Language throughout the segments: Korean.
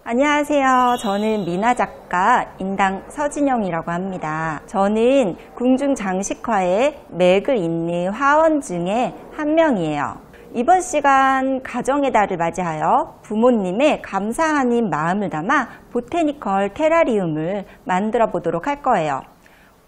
안녕하세요. 저는 미나 작가 인당 서진영이라고 합니다. 저는 궁중장식화의 맥을 잇는 화원 중에 한 명이에요. 이번 시간 가정의 달을 맞이하여 부모님의 감사하는 마음을 담아 보테니컬 테라리움을 만들어 보도록 할 거예요.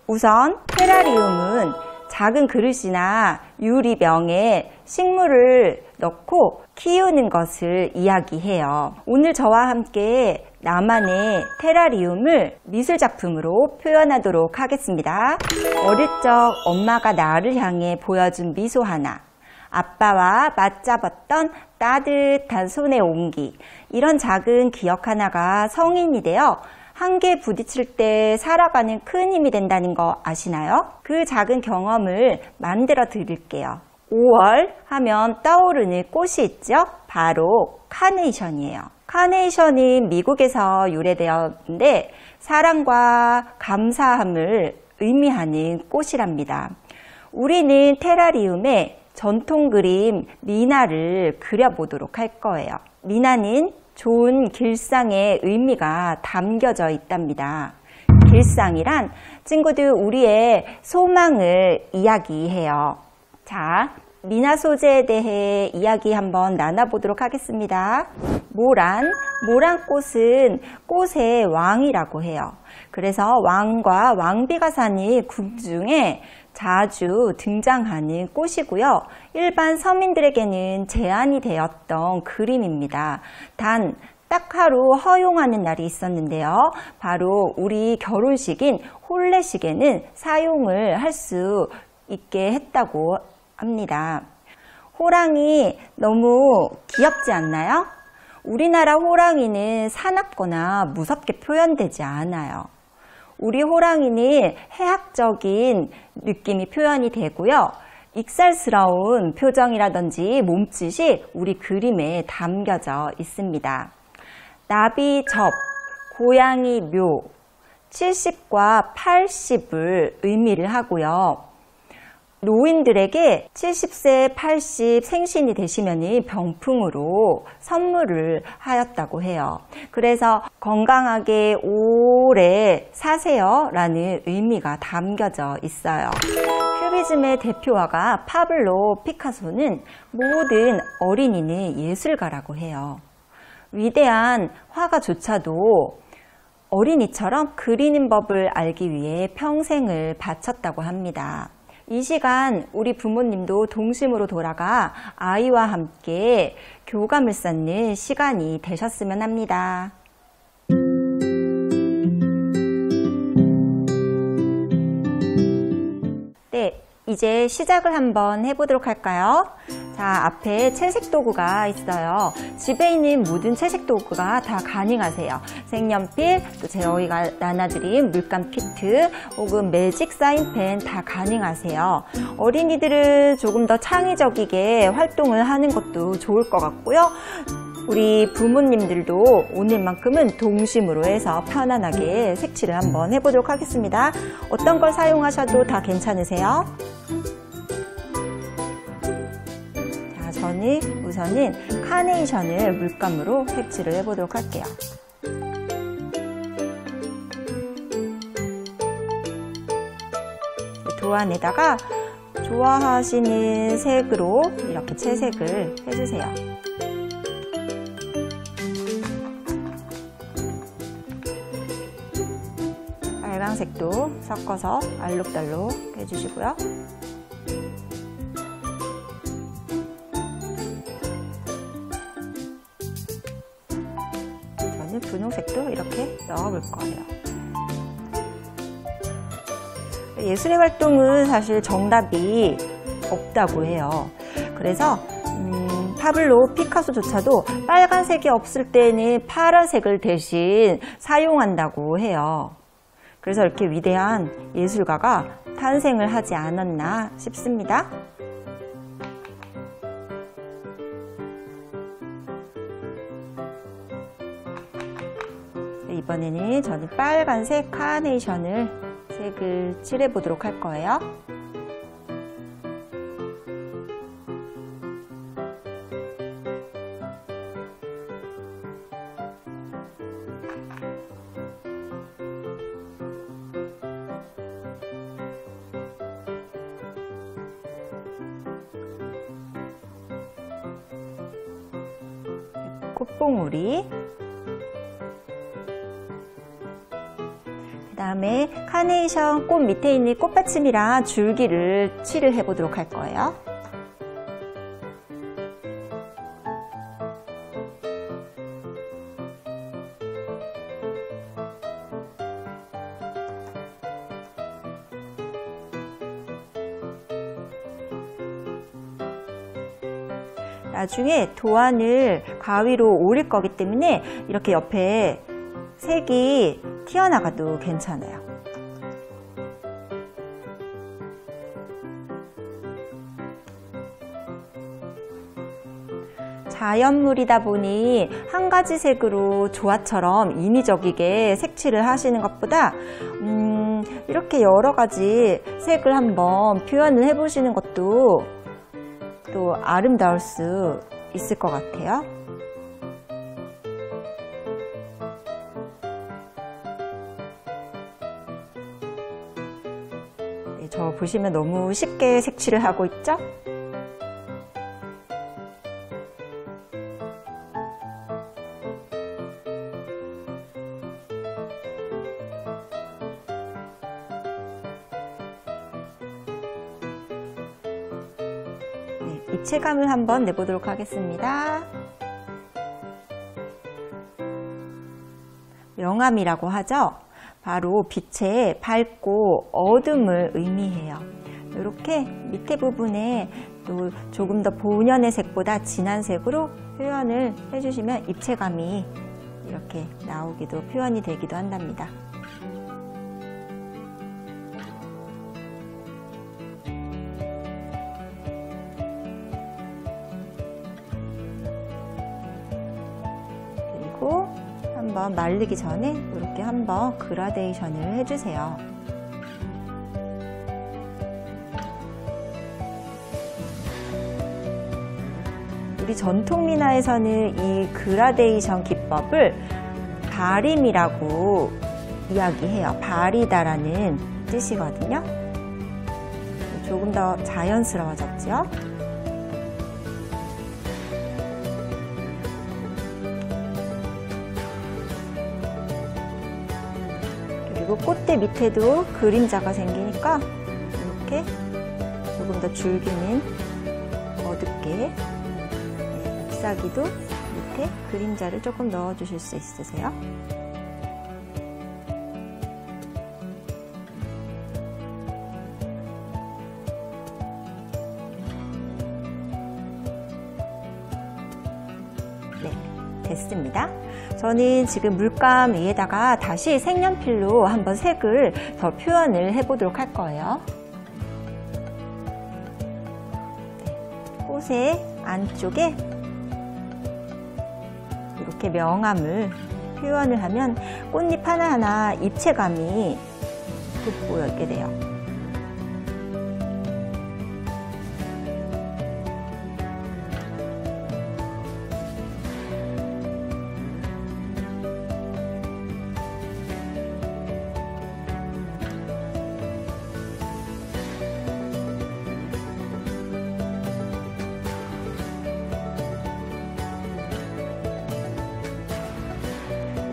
우선 테라리움은 작은 그릇이나 유리병에 식물을 넣고 키우는 것을 이야기해요. 오늘 저와 함께 나만의 테라리움을 미술작품으로 표현하도록 하겠습니다. 어릴 적 엄마가 나를 향해 보여준 미소 하나, 아빠와 맞잡았던 따뜻한 손의 온기, 이런 작은 기억 하나가 성인이 되어 한계에 부딪힐 때 살아가는 큰 힘이 된다는 거 아시나요? 그 작은 경험을 만들어 드릴게요. 5월 하면 떠오르는 꽃이 있죠? 바로 카네이션이에요. 카네이션은 미국에서 유래되었는데 사랑과 감사함을 의미하는 꽃이랍니다. 우리는 테라리움에 전통 그림 미나를 그려보도록 할 거예요. 미나는 좋은 길상의 의미가 담겨져 있답니다. 길상이란 친구들 우리의 소망을 이야기해요. 자, 미나 소재에 대해 이야기 한번 나눠보도록 하겠습니다. 모란꽃은 꽃의 왕이라고 해요. 그래서 왕과 왕비가 사는 궁중에 자주 등장하는 꽃이고요. 일반 서민들에게는 제한이 되었던 그림입니다. 단, 딱 하루 허용하는 날이 있었는데요. 바로 우리 결혼식인 혼례식에는 사용을 할 수 있게 했다고 합니다. 호랑이 너무 귀엽지 않나요? 우리나라 호랑이는 사납거나 무섭게 표현되지 않아요. 우리 호랑이는 해학적인 느낌이 표현이 되고요. 익살스러운 표정이라든지 몸짓이 우리 그림에 담겨져 있습니다. 나비 접, 고양이 묘, 70과 80을 의미를 하고요. 노인들에게 70세, 80 생신이 되시면 병풍으로 선물을 하였다고 해요. 그래서 건강하게 오래 사세요 라는 의미가 담겨져 있어요. 큐비즘의 대표화가 파블로 피카소는 모든 어린이는 예술가라고 해요. 위대한 화가조차도 어린이처럼 그리는 법을 알기 위해 평생을 바쳤다고 합니다. 이 시간 우리 부모님도 동심으로 돌아가 아이와 함께 교감을 쌓는 시간이 되셨으면 합니다. 네, 이제 시작을 한번 해보도록 할까요? 자, 앞에 채색 도구가 있어요. 집에 있는 모든 채색 도구가 다 가능하세요. 색연필, 또 저희가 나눠드린 물감 키트, 혹은 매직 사인펜 다 가능하세요. 어린이들은 조금 더 창의적이게 활동을 하는 것도 좋을 것 같고요. 우리 부모님들도 오늘만큼은 동심으로 해서 편안하게 색칠을 한번 해보도록 하겠습니다. 어떤 걸 사용하셔도 다 괜찮으세요? 저는 우선은 카네이션을 물감으로 색칠을 해보도록 할게요. 도안에다가 좋아하시는 색으로 이렇게 채색을 해주세요. 빨강색도 섞어서 알록달록 해주시고요. 분홍색도 이렇게 넣어볼 거예요. 예술의 활동은 사실 정답이 없다고 해요. 그래서 파블로 피카소조차도 빨간색이 없을 때는 파란색을 대신 사용한다고 해요. 그래서 이렇게 위대한 예술가가 탄생을 하지 않았나 싶습니다. 이번에는 저는 빨간색 카네이션을 색을 칠해보도록 할 거예요. 꽃봉오리, 그 다음에 카네이션 꽃 밑에 있는 꽃받침이랑 줄기를 칠을 해보도록 할 거예요. 나중에 도안을 가위로 오릴 거기 때문에 이렇게 옆에 색이 튀어나가도 괜찮아요. 자연물이다 보니 한 가지 색으로 조화처럼 인위적이게 색칠을 하시는 것보다 이렇게 여러 가지 색을 한번 표현을 해보시는 것도 또 아름다울 수 있을 것 같아요. 네, 저 보시면 너무 쉽게 색칠을 하고 있죠? 입체감을 한번 내보도록 하겠습니다. 명암이라고 하죠. 바로 빛의 밝고 어둠을 의미해요. 이렇게 밑에 부분에 또 조금 더 본연의 색보다 진한 색으로 표현을 해주시면 입체감이 이렇게 나오기도 표현이 되기도 한답니다. 한번 말리기 전에 이렇게 한번 그라데이션을 해주세요. 우리 전통 민화에서는 이 그라데이션 기법을 바림이라고 이야기해요. 바리다라는 뜻이거든요. 조금 더 자연스러워졌죠? 그리고 꽃대 밑에도 그림자가 생기니까 이렇게 조금 더 줄기는 어둡게, 잎사귀도 밑에 그림자를 조금 넣어주실 수 있으세요. 네, 됐습니다. 저는 지금 물감 위에다가 다시 색연필로 한번 색을 더 표현을 해보도록 할 거예요. 네, 꽃의 안쪽에 이렇게 명암을 표현을 하면 꽃잎 하나하나 입체감이 돋보이게 돼요.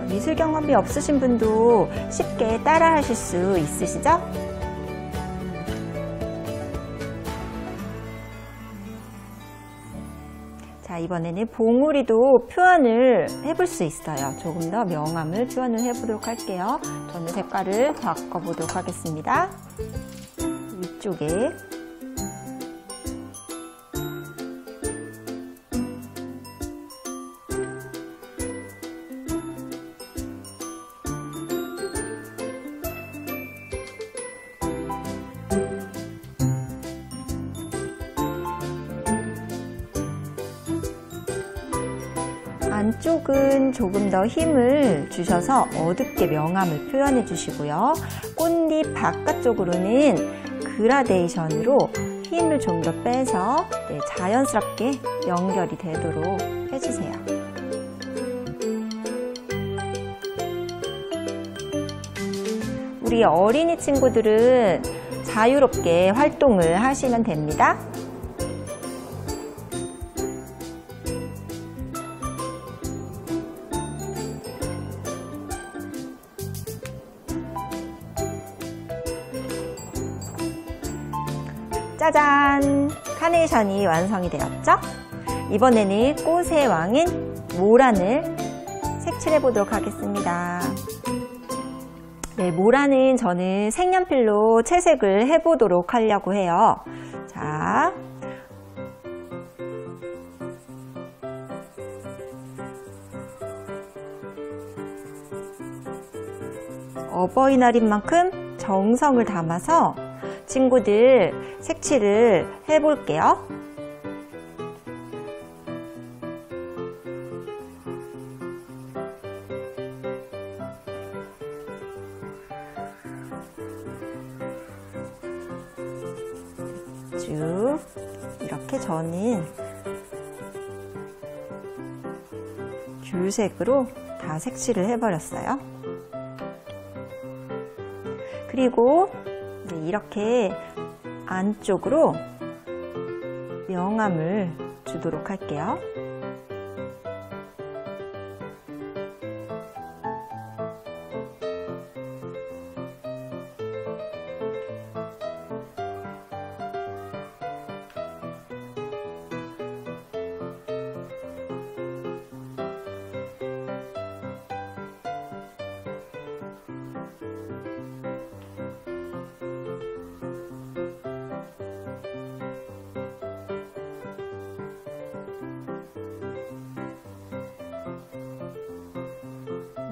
미술 경험이 없으신 분도 쉽게 따라 하실 수 있으시죠? 자, 이번에는 봉우리도 표현을 해볼 수 있어요. 조금 더 명암을 표현을 해보도록 할게요. 저는 색깔을 바꿔보도록 하겠습니다. 위쪽에 안쪽은 조금 더 힘을 주셔서 어둡게 명암을 표현해 주시고요. 꽃잎 바깥쪽으로는 그라데이션으로 힘을 좀 더 빼서 자연스럽게 연결이 되도록 해주세요. 우리 어린이 친구들은 자유롭게 활동을 하시면 됩니다. 짜잔! 카네이션이 완성이 되었죠? 이번에는 꽃의 왕인 모란을 색칠해 보도록 하겠습니다. 네, 모란은 저는 색연필로 채색을 해보도록 하려고 해요. 자, 어버이날인 만큼 정성을 담아서 친구들 색칠을 해볼게요. 쭉 이렇게 저는 귤색으로 다 색칠을 해버렸어요. 그리고 이렇게 안쪽으로 명암을 주도록 할게요.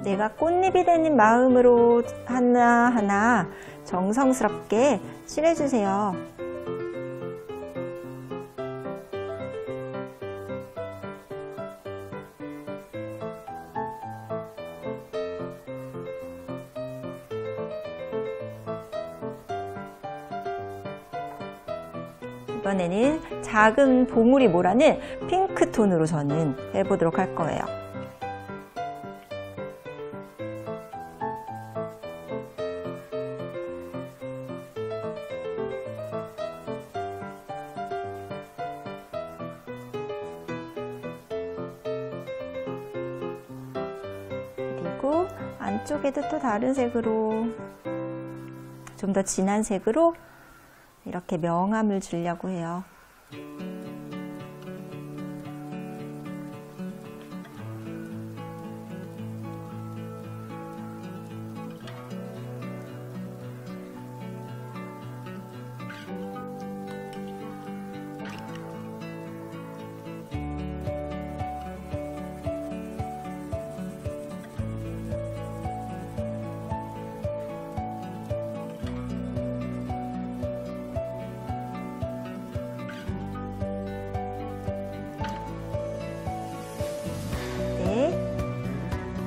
내가 꽃잎이 되는 마음으로 하나하나 정성스럽게 칠해주세요. 이번에는 작은 봉우리 모란을 핑크톤으로 저는 해보도록 할 거예요. 그리고 안쪽에도 또 다른 색으로 좀 더 진한 색으로 이렇게 명암을 주려고 해요.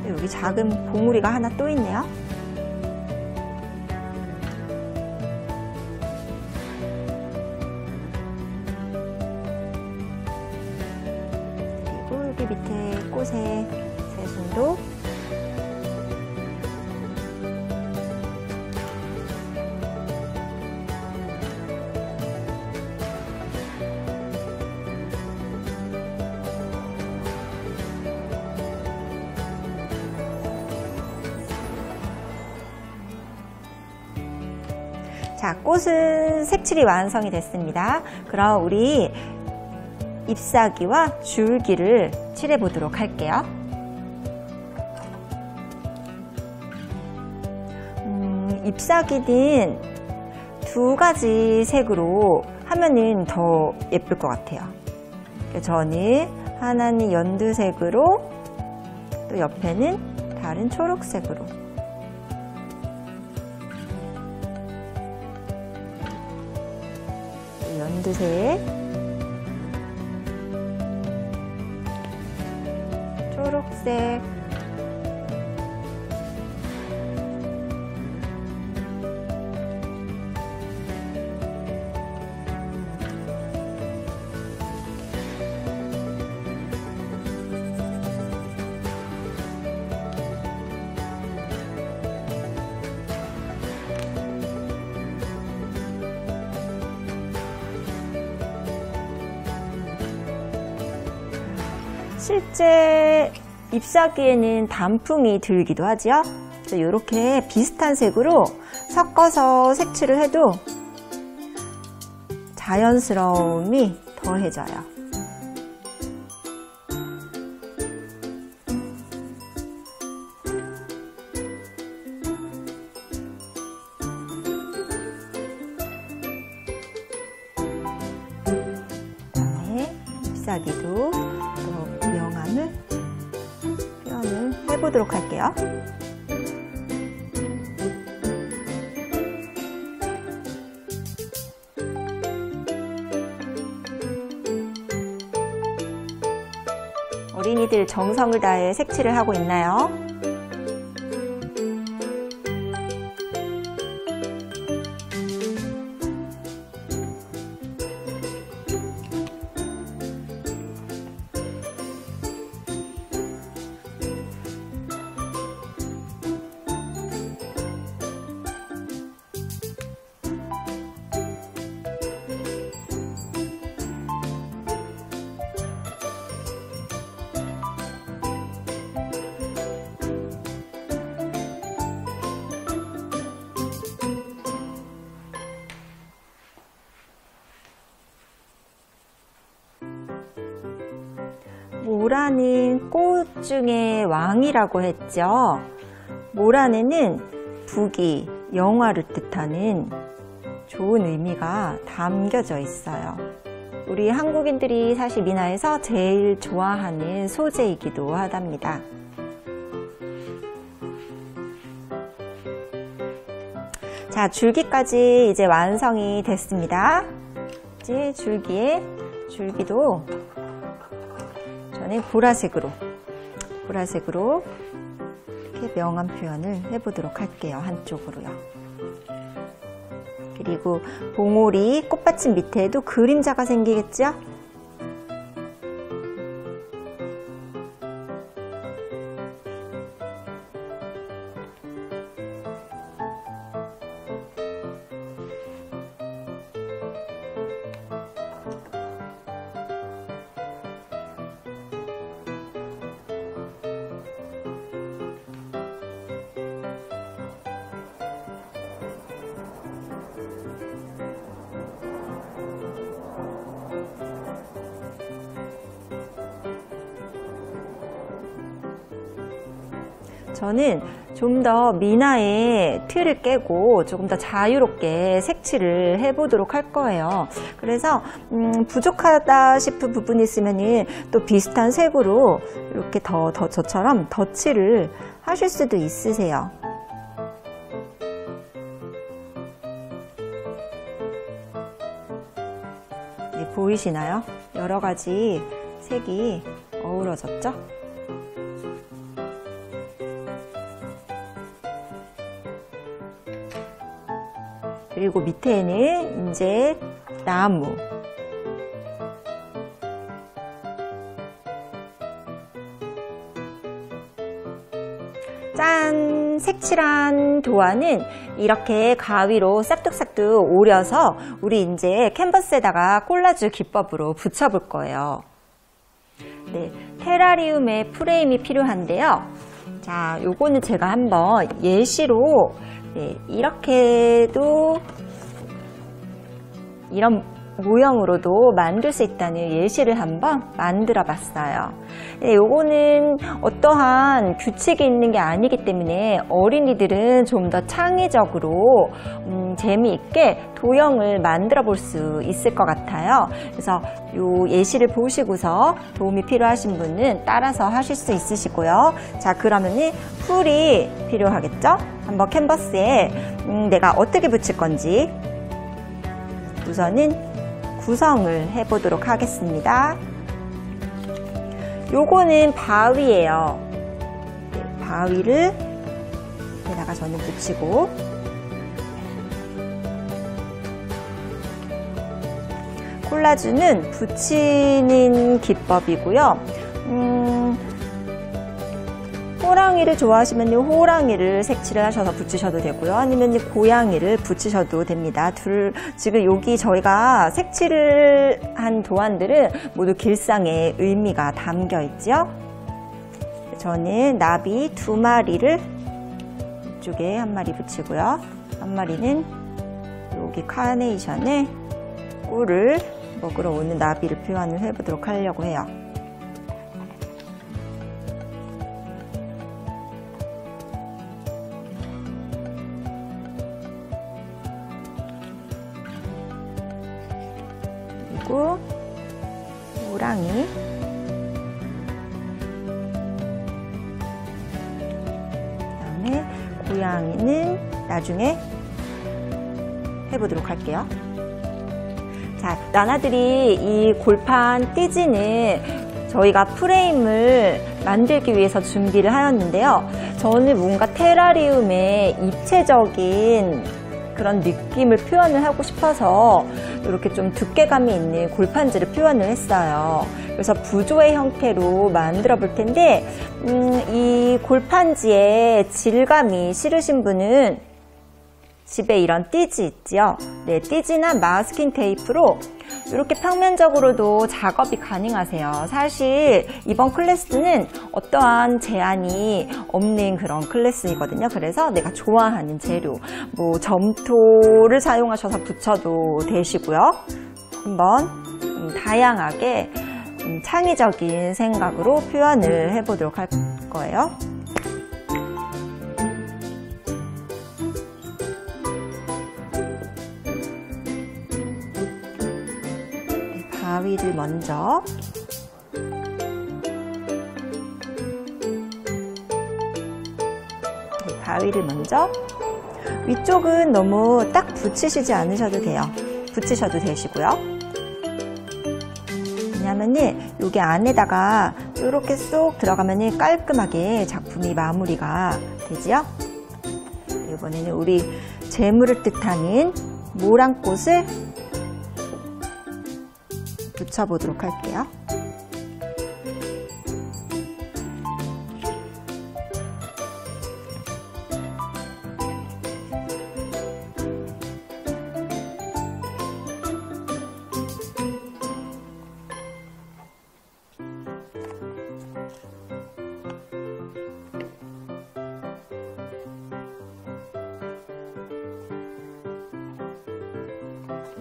여기 작은 봉우리가 하나 또 있네요. 그리고 여기 밑에 꽃의 새순도 자, 꽃은 색칠이 완성이 됐습니다. 그럼 우리 잎사귀와 줄기를 칠해 보도록 할게요. 잎사귀는 두 가지 색으로 하면은 더 예쁠 것 같아요. 저는 하나는 연두색으로 또 옆에는 다른 초록색으로 연두색, 초록색, 실제 잎사귀에는 단풍이 들기도 하죠. 이렇게 비슷한 색으로 섞어서 색칠을 해도 자연스러움이 더해져요. 그다음에 잎사귀도 또 명암을 표현을 해보도록 할게요. 어린이들 정성을 다해 색칠을 하고 있나요? 모라는 꽃 중에 왕이라고 했죠. 모란에는 부귀, 영화를 뜻하는 좋은 의미가 담겨져 있어요. 우리 한국인들이 사실 미나에서 제일 좋아하는 소재이기도 하답니다. 자, 줄기까지 이제 완성이 됐습니다. 이제 줄기도 저는 보라색으로 이렇게 명암 표현을 해보도록 할게요. 한쪽으로요. 그리고 봉오리 꽃받침 밑에도 그림자가 생기겠죠? 저는 좀 더 미나의 틀을 깨고 조금 더 자유롭게 색칠을 해보도록 할 거예요. 그래서 부족하다 싶은 부분이 있으면 또 비슷한 색으로 이렇게 저처럼 덧칠을 하실 수도 있으세요. 네, 보이시나요? 여러 가지 색이 어우러졌죠? 그리고 밑에는 이제 나무, 짠! 색칠한 도안은 이렇게 가위로 싹둑싹둑 오려서 우리 이제 캔버스에다가 콜라주 기법으로 붙여볼 거예요. 네, 테라리움의 프레임이 필요한데요. 자, 요거는 제가 한번 예시로 이렇게도 이런 모형으로도 만들 수 있다는 예시를 한번 만들어 봤어요. 요거는 어떠한 규칙이 있는 게 아니기 때문에 어린이들은 좀 더 창의적으로 재미있게 도형을 만들어 볼 수 있을 것 같아요. 그래서 요 예시를 보시고서 도움이 필요하신 분은 따라서 하실 수 있으시고요. 자, 그러면은 풀이 필요하겠죠? 한번 캔버스에 내가 어떻게 붙일 건지 우선은 구성을 해보도록 하겠습니다. 요거는 바위예요. 바위를 여기다가 저는 붙이고, 콜라주는 붙이는 기법이고요. 호랑이를 좋아하시면 호랑이를 색칠을 하셔서 붙이셔도 되고요. 아니면 고양이를 붙이셔도 됩니다. 지금 여기 저희가 색칠을 한 도안들은 모두 길상의 의미가 담겨 있죠. 저는 나비 2마리를 이쪽에 1마리 붙이고요. 1마리는 여기 카네이션을 꿀을 먹으러 오는 나비를 표현을 해보도록 하려고 해요. 그리고 호랑이, 그다음에 고양이는 나중에 해보도록 할게요. 자, 나나들이 이 골판 띠지는 저희가 프레임을 만들기 위해서 준비를 하였는데요. 저는 뭔가 테라리움의 입체적인 그런 느낌을 표현을 하고 싶어서 이렇게 좀 두께감이 있는 골판지를 표현을 했어요. 그래서 부조의 형태로 만들어 볼 텐데 이 골판지의 질감이 싫으신 분은 집에 이런 띠지 있지요. 네, 띠지나 마스킹 테이프로 이렇게 평면적으로도 작업이 가능하세요. 사실 이번 클래스는 어떠한 제한이 없는 그런 클래스이거든요. 그래서 내가 좋아하는 재료, 뭐 점토를 사용하셔서 붙여도 되시고요. 한번 다양하게 창의적인 생각으로 표현을 해보도록 할 거예요. 바위를 먼저 바위를 먼저 위쪽은 너무 딱 붙이시지 않으셔도 돼요. 붙이셔도 되시고요. 왜냐하면은 여기 안에다가 이렇게 쏙 들어가면은 깔끔하게 작품이 마무리가 되지요. 이번에는 우리 재물을 뜻하는 모란꽃을 붙여보도록 할게요.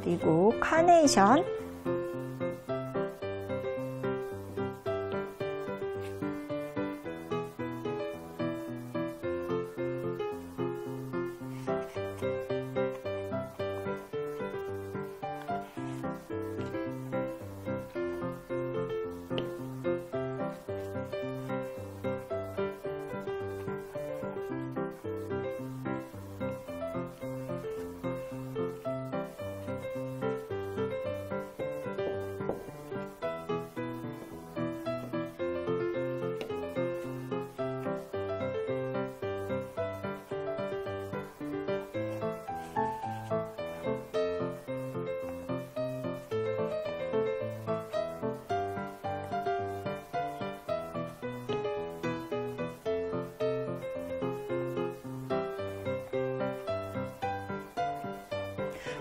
그리고 카네이션,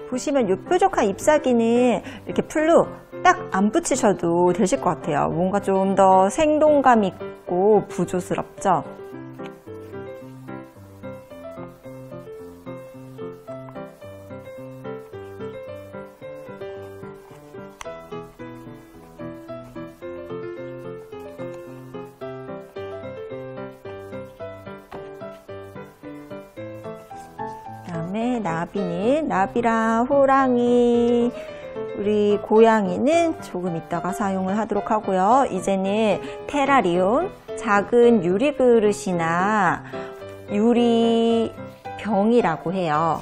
보시면 이 뾰족한 잎사귀는 이렇게 풀로 딱 안 붙이셔도 되실 것 같아요. 뭔가 좀 더 생동감 있고 부조스럽죠? 그다음에 나비는 나비랑 호랑이, 우리 고양이는 조금 이따가 사용을 하도록 하고요. 이제는 테라리움, 작은 유리 그릇이나 유리 병이라고 해요.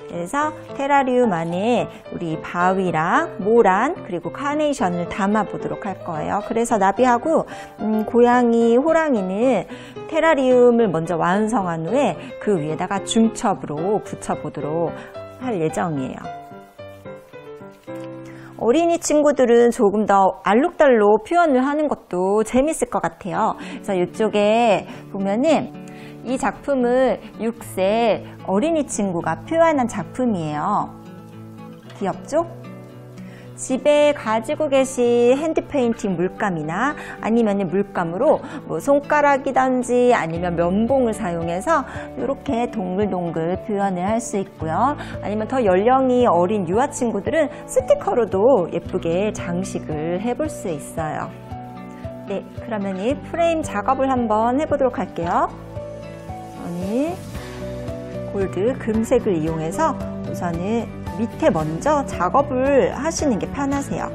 그래서 테라리움 안에 우리 바위랑 모란 그리고 카네이션을 담아 보도록 할 거예요. 그래서 나비하고 고양이, 호랑이는 테라리움을 먼저 완성한 후에 그 위에다가 중첩으로 붙여보도록 할 예정이에요. 어린이 친구들은 조금 더 알록달록 표현을 하는 것도 재밌을 것 같아요. 그래서 이쪽에 보면은 이 작품은 6세 어린이 친구가 표현한 작품이에요. 귀엽죠? 집에 가지고 계신 핸드페인팅 물감이나 아니면 물감으로 뭐 손가락이든지 아니면 면봉을 사용해서 이렇게 동글동글 표현을 할 수 있고요. 아니면 더 연령이 어린 유아 친구들은 스티커로도 예쁘게 장식을 해볼 수 있어요. 네, 그러면 이 프레임 작업을 한번 해보도록 할게요. 저는 골드 금색을 이용해서 우선은 밑에 먼저 작업을 하시는 게 편하세요.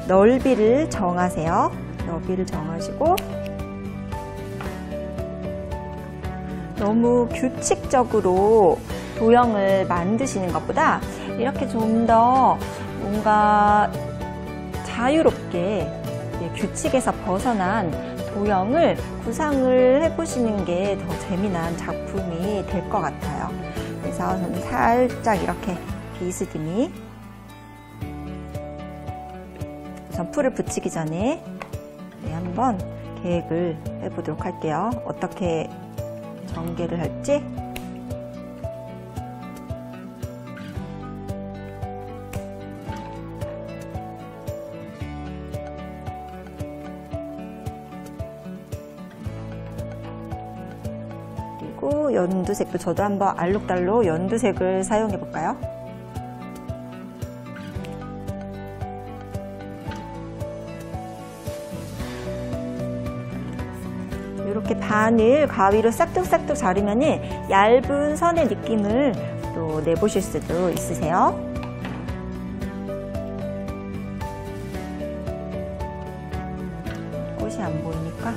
넓이를 정하세요. 넓이를 정하시고 너무 규칙적으로 도형을 만드시는 것보다 이렇게 좀 더 뭔가 자유롭게 규칙에서 벗어난 도형을 구상을 해보시는 게 더 재미난 작품이 될 것 같아요. 그래서 저는 살짝 이렇게 비스듬히 우선 풀을 붙이기 전에 한번 계획을 해보도록 할게요. 어떻게 전개를 할지. 그리고 연두색도 저도 한번 알록달록 연두색을 사용해 볼까요? 이렇게 반을 가위로 싹둑싹둑 자르면 얇은 선의 느낌을 또 내보실 수도 있으세요. 꽃이 안 보이니까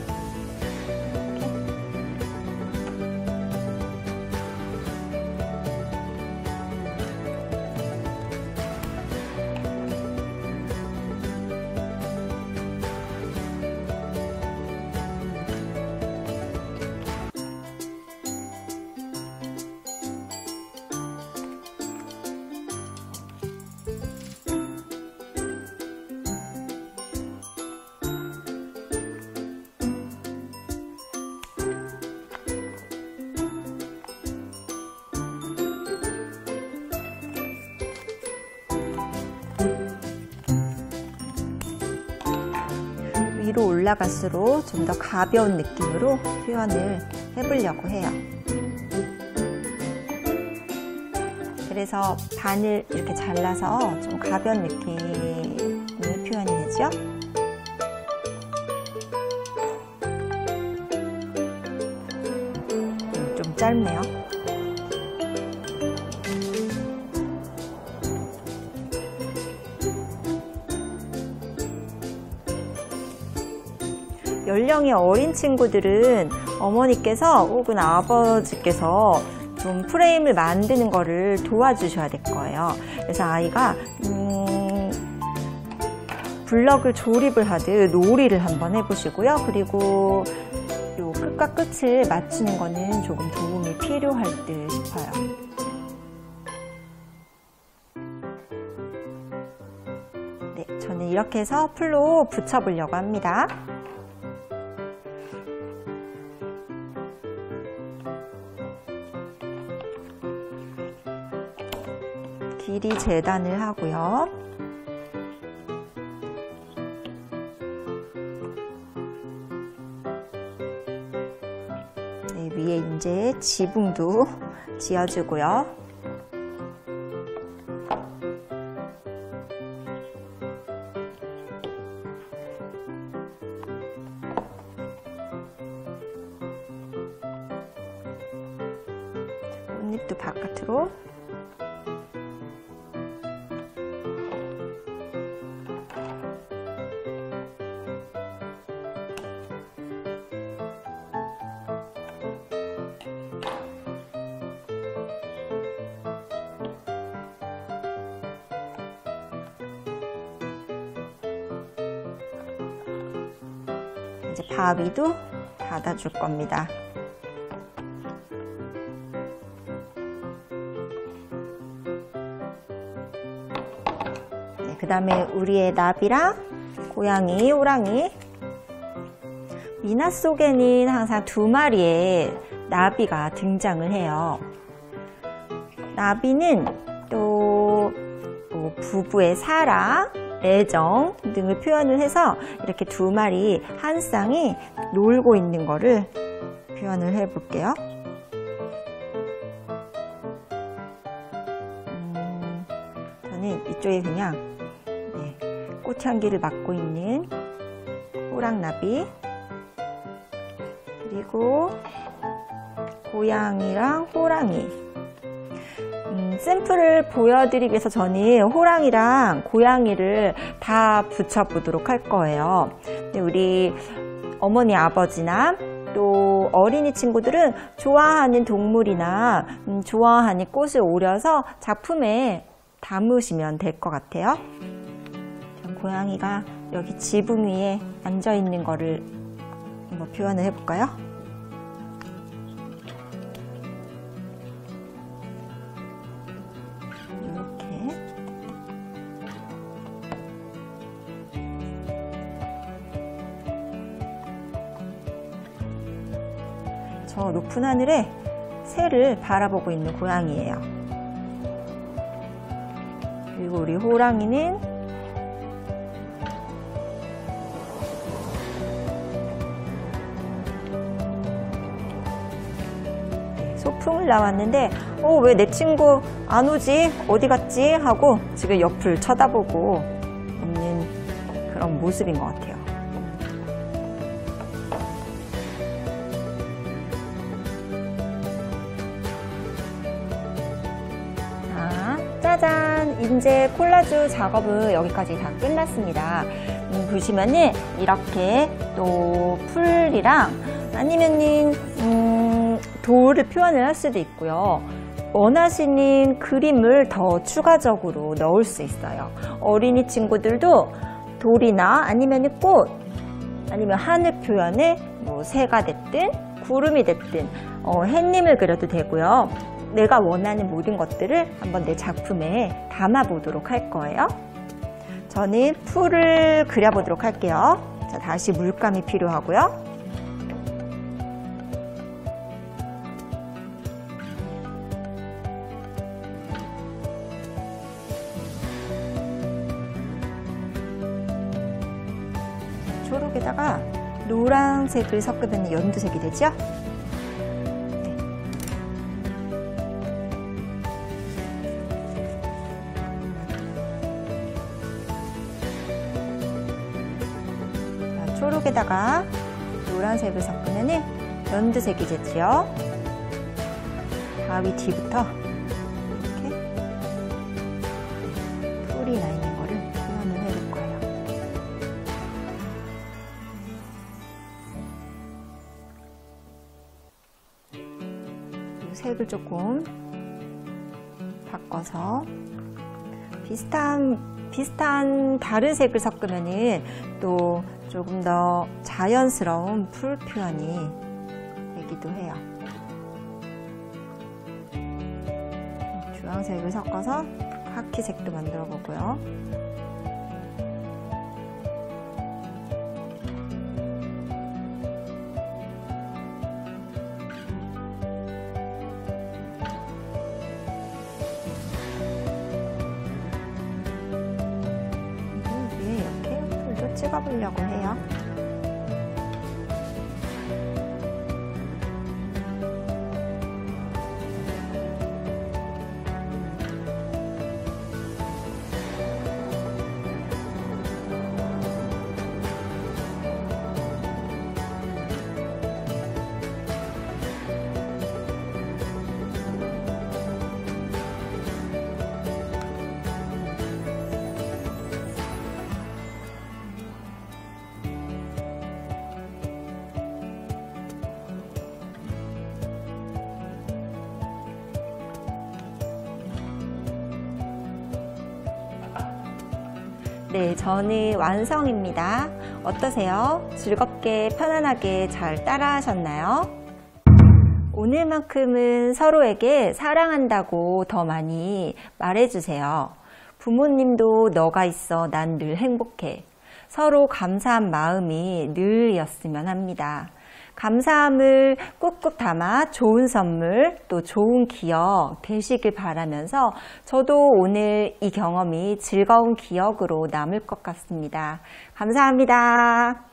위로 올라갈수록 좀 더 가벼운 느낌으로 표현을 해보려고 해요. 그래서 반을 이렇게 잘라서 좀 가벼운 느낌의 표현이 되죠. 좀 짧네요. 연령이 어린 친구들은 어머니께서 혹은 아버지께서 좀 프레임을 만드는 거를 도와주셔야 될 거예요. 그래서 아이가 블럭을 조립을 하듯 놀이를 한번 해보시고요. 그리고 요 끝과 끝을 맞추는 거는 조금 도움이 필요할 듯 싶어요. 네, 저는 이렇게 해서 풀로 붙여보려고 합니다. 길이 재단을 하고요. 네, 위에 이제 지붕도 지어주고요. 꽃잎도 바깥으로. 이제 바위도 닫아줄 겁니다. 네, 그 다음에 우리의 나비랑 고양이, 호랑이. 미나 속에는 항상 2마리의 나비가 등장을 해요. 나비는 또 부부의 사랑, 애정 등을 표현을 해서 이렇게 두 마리 한 쌍이 놀고 있는 거를 표현을 해 볼게요. 저는 이쪽에 그냥 꽃향기를 맡고 있는 호랑나비, 그리고 고양이랑 호랑이. 샘플을 보여드리기 위해서 저는 호랑이랑 고양이를 다 붙여보도록 할 거예요. 우리 어머니, 아버지나 또 어린이 친구들은 좋아하는 동물이나 좋아하는 꽃을 오려서 작품에 담으시면 될 것 같아요. 고양이가 여기 지붕 위에 앉아 있는 거를 한번 표현을 해볼까요? 이렇게. 저 높은 하늘에 새를 바라보고 있는 고양이예요. 그리고 우리 호랑이는 소풍을 나왔는데 왜 내 친구 안 오지? 어디 갔지? 하고 지금 옆을 쳐다보고 있는 그런 모습인 것 같아요. 짜잔! 이제 콜라주 작업은 여기까지 다 끝났습니다. 보시면은 이렇게 또 풀이랑 아니면은 돌을 표현을 할 수도 있고요. 원하시는 그림을 더 추가적으로 넣을 수 있어요. 어린이 친구들도 돌이나 아니면 꽃, 아니면 하늘 표현에 뭐 새가 됐든 구름이 됐든 햇님을 그려도 되고요. 내가 원하는 모든 것들을 한번 내 작품에 담아보도록 할 거예요. 저는 풀을 그려보도록 할게요. 자, 다시 물감이 필요하고요. 초록에다가 노란색을 섞으면 연두색이 되죠? 초록에다가 노란색을 섞으면 연두색이 되지요. 바위 뒤부터 이렇게 풀이 나 있는 거를 표현을 해볼 거예요. 색을 조금 바꿔서 비슷한 다른 색을 섞으면 또 조금 더 자연스러운 풀 표현이 되기도 해요. 주황색을 섞어서 카키색도 만들어 보고요. 찍어보려고 해요. 네, 저는 완성입니다. 어떠세요? 즐겁게 편안하게 잘 따라 하셨나요? 오늘만큼은 서로에게 사랑한다고 더 많이 말해주세요. 부모님도 너가 있어 난 늘 행복해. 서로 감사한 마음이 늘이었으면 합니다. 감사함을 꾹꾹 담아 좋은 선물 또 좋은 기억 되시길 바라면서 저도 오늘 이 경험이 즐거운 기억으로 남을 것 같습니다. 감사합니다.